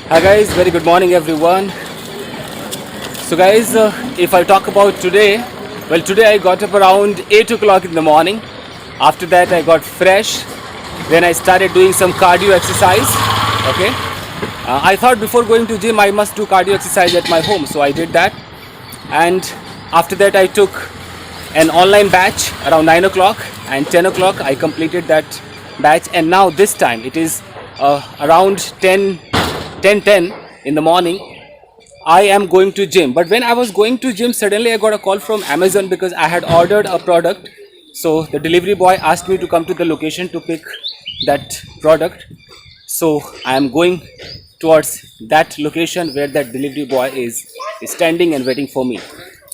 Hi guys, very good morning everyone. So guys, if I talk about today, well today I got up around 8 o'clock in the morning. After that I got fresh. Then I started doing some cardio exercise. Okay. I thought before going to gym I must do cardio exercise at my home. So I did that. And after that I took an online batch around 9 o'clock and 10 o'clock I completed that batch. And now this time it is around 10 in the morning. I am going to gym. But when I was going to gym, suddenly I got a call from Amazon because I had ordered a product. So the delivery boy asked me to come to the location to pick that product. So I am going towards that location where that delivery boy is standing and waiting for me.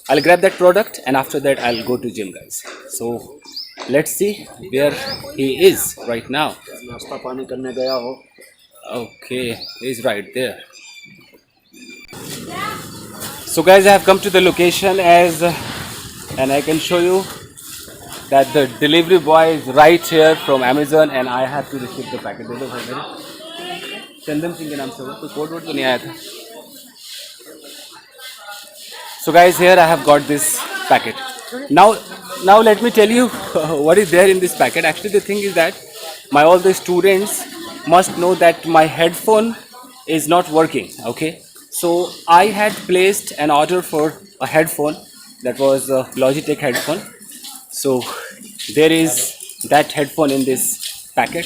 I'll grab that product and after that I'll go to gym, guys. So let's see where he is right now. नाश्ता पानी करने गया हो Okay, he's right there. So guys, I have come to the location and I can show you that the delivery boy is right here from Amazon and I have to receive the packet. देखो भाई मेरे चंदन सिंह के नाम से वो कोई code वोड तो नहीं आया था. So guys, here I have got this packet. Now let me tell you what is there in this packet. Actually, the thing is that all the students must know that my headphone is not working. Okay, so I had placed an order for a headphone that was a Logitech headphone. So there is that headphone in this packet.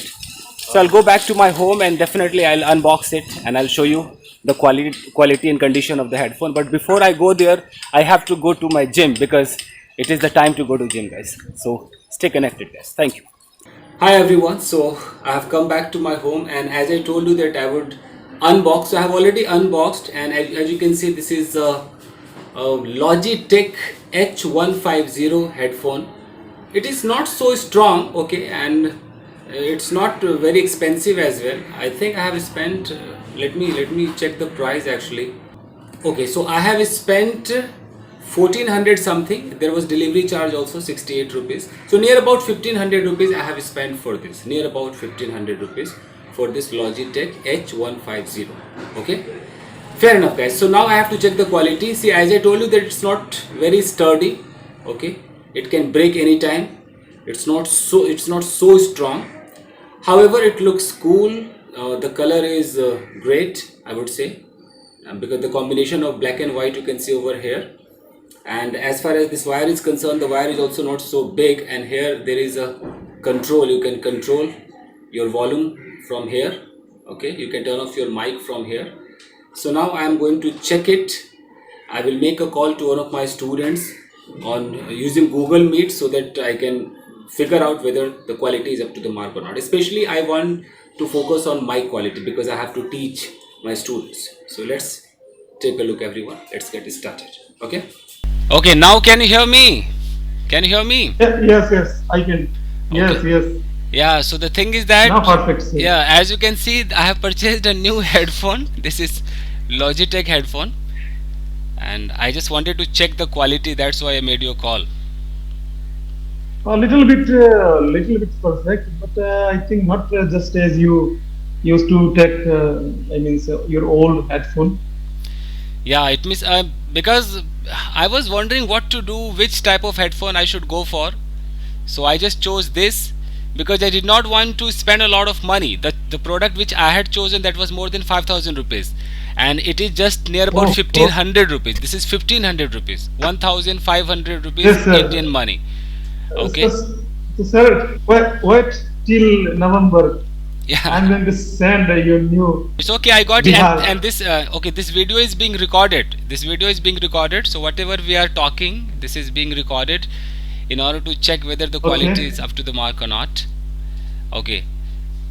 So I'll go back to my home and definitely I'll unbox it and I'll show you the quality and condition of the headphone. But before I go there, I have to go to my gym because it is the time to go to gym, guys. So stay connected, guys. Thank you. Hi everyone. So I have come back to my home and as I told you that I would unbox. So I have already unboxed and as you can see, this is a Logitech H150 headphone. It is not so strong, okay, and it's not very expensive as well. I think I have spent let me check the price actually. Okay, so I have spent 1400 something. There was delivery charge also 68 rupees. So near about 1500 rupees I have spent for this. Near about 1500 rupees for this Logitech H150. Okay, fair enough, guys. So now I have to check the quality. See, as I told you that it's not very sturdy. Okay, it can break anytime. It's not so strong. However, it looks cool. The color is great, I would say, because the combination of black and white you can see over here. And as far as this wire is concerned, the wire is also not so big. And here there is a control. You can control your volume from here. Okay, you can turn off your mic from here. So now I am going to check it. I will make a call to one of my students on using Google Meet so that I can figure out whether the quality is up to the mark or not. Especially I want to focus on mic quality because I have to teach my students. So let's take a look, everyone. Let's get started. Okay. Okay, now can you hear me? Can you hear me? Yes, I can. Yes, Okay. yes. Yeah, so the thing is that Now perfect. Sir. yeah, as you can see, I have purchased a new headphone. This is Logitech headphone, and I just wanted to check the quality. That's why I made you a call. A little bit perfect, but I think not just as you used to take. I mean, your old headphone. Yeah, it means because I was wondering what to do, which type of headphone I should go for. So I just chose this because I did not want to spend a lot of money. The product which I had chosen, that was more than 5000 rupees, and it is just near about Oh, 1500 rupees. This is 1500 rupees, 1500 rupees yes, sir. Indian money. Okay. So, sir, wait till November. Yeah. I'm going to send your new. It's okay, I got it. Bihar. And this okay, this video is being recorded. This video is being recorded. So whatever we are talking, this is being recorded in order to check whether the quality Okay. is up to the mark or not. Okay.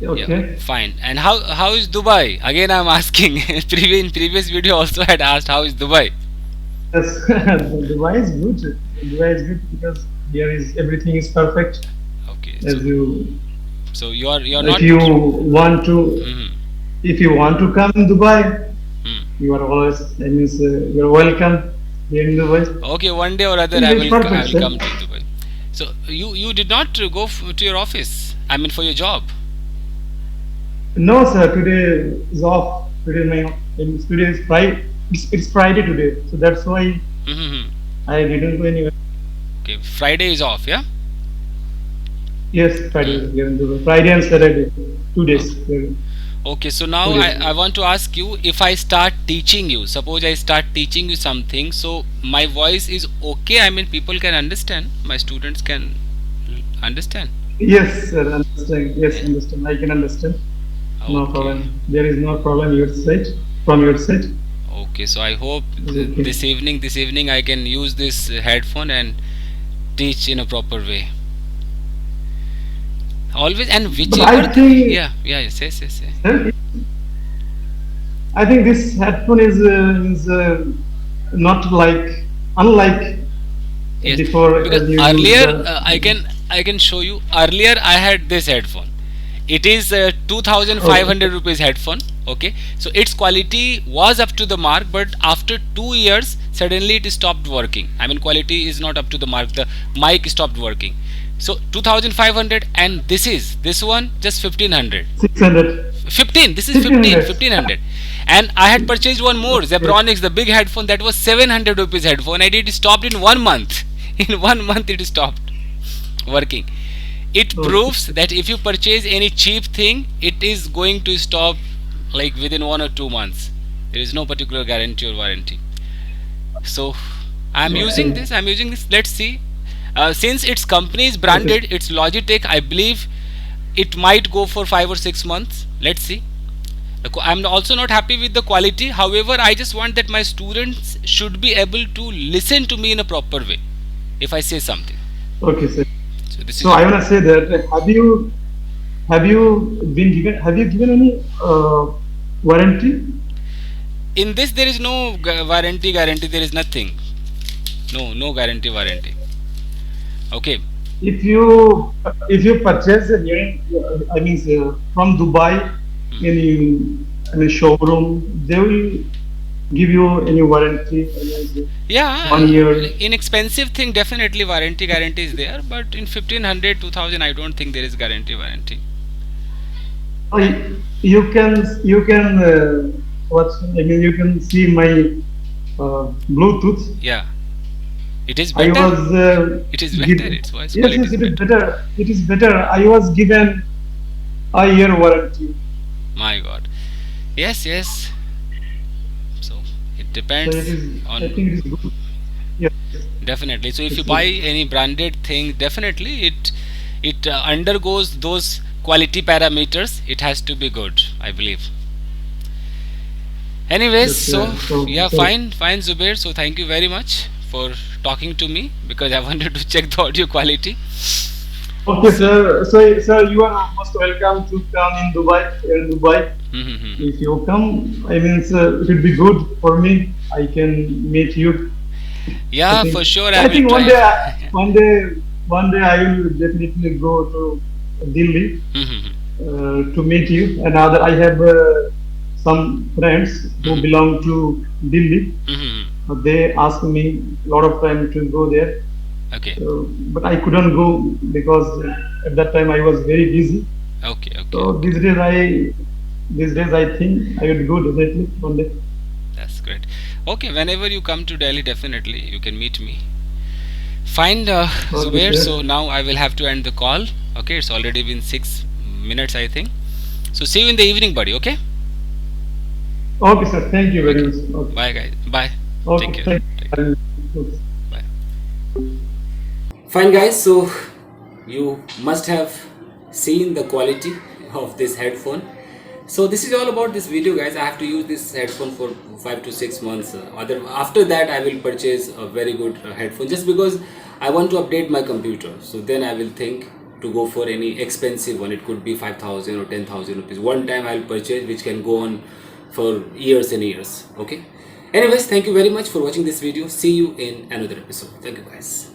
Okay. Yeah, fine. And how is Dubai? Again, I'm asking. In previous video also had asked how is Dubai. Yes, Dubai is good. Dubai is good because here is everything is perfect Okay. as you. So you're If not. you want to, Mhm, if you want to come in Dubai, mhm. you are always. That means you're welcome here in Dubai. Okay, one day or other It I is will perfect, sir. come to Dubai. So you did not go to your office. I mean for your job. No, sir. Today is off. Today is Friday. It's Friday today, so that's why Mm-hmm. I didn't go anywhere. Okay, Friday is off, yeah? Yes, Friday is here in Dubai. Friday and Saturday, 2 days. Okay, so now Good. I want to ask you, if I start teaching you, suppose I start teaching you something, so my voice is okay? I mean, people can understand, my students can understand. Yes, sir. Understand. Yes, understand. I can understand. No Okay. problem. There is no problem your side from your side. Okay, so I hope It's okay. this evening I can use this headphone and teach in a proper way. Always, and But I whichever, think, yeah, say. sir, I think this headphone is not like unlike Yes, before because as you use earlier the. I can show you. Earlier I had this headphone. It is 2,500 Okay. rupees headphone. Okay, so its quality was up to the mark, but after 2 years, suddenly it stopped working. I mean, quality is not up to the mark. The mic stopped working. So 2,500, and this one just 1,500. 600. 15, this is 1,500. 1,500. And I had purchased one more Zebronics, the big headphone, that was 700 rupees headphone, and it stopped in 1 month. In 1 month it stopped working. It Okay. proves that if you purchase any cheap thing, it is going to stop like within 1 or 2 months. There is no particular guarantee or warranty. So I'm using Okay. this. Let's see. Since its company is branded, it's Logitech. I believe it might go for 5 or 6 months. Let's see. I'm also not happy with the quality. However, I just want that my students should be able to listen to me in a proper way if I say something. Okay, sir. So this So is I want to say that have you given any warranty? in this there is no warranty guarantee. There is nothing. No guarantee warranty. Okay. If you purchase a unit, I mean from Dubai, any showroom, they will give you any warranty. I mean, Yeah, 1 year. inexpensive thing, definitely warranty guarantee is there, but in 1,500, 2,000, I don't think there is guarantee warranty. Oh, you can what I mean you can see my Bluetooth. Yeah, it is I better. was It is better. given. Its voice Yes, quality yes, is it is better. better. It is better. I was given a year warranty. My God. Yes. So it So depends it is. I on, think it is good. Yes, definitely. So if it's you good. buy any branded thing, definitely it undergoes those quality parameters. It has to be good, I believe. Anyways, Yes, so yeah, so fine, Zubair. So thank you very much for talking to me because I wanted to check the audio quality. okay, sir. So, sir, you are most welcome to come in Dubai. In Dubai, Mhm. if you come, I mean, sir, it would be good for me. I can meet you. I Yeah, think. for sure I I will think try. one day I will definitely go to Delhi Mhm. to meet you. And other, I have some friends who Mhm. belong to Delhi. Mhm. They asked me a lot of time to go there, Okay. but I couldn't go because at that time I was very busy. Okay. So these days I think I would go definitely one day. That's great. Okay, whenever you come to Delhi, definitely you can meet me. Fine, Okay, Zubair. So sir. now I will have to end the call. Okay, it's already been 6 minutes, I think. So see you in the evening, buddy. Okay. Okay, sir. Thank you very Okay. much. Okay. Bye, guys. Bye. Okay. Take care. Thank Take care. you. Okay. Bye. Fine, guys. So you must have seen the quality of this headphone. So this is all about this video, guys. I have to use this headphone for 5 to 6 months. After that, I will purchase a very good headphone just because I want to update my computer. So then I will think to go for any expensive one. It could be 5,000 or 10,000 rupees. One time I will purchase, which can go on for years and years. Okay. Anyways, thank you very much for watching this video. See you in another episode. Thank you, guys.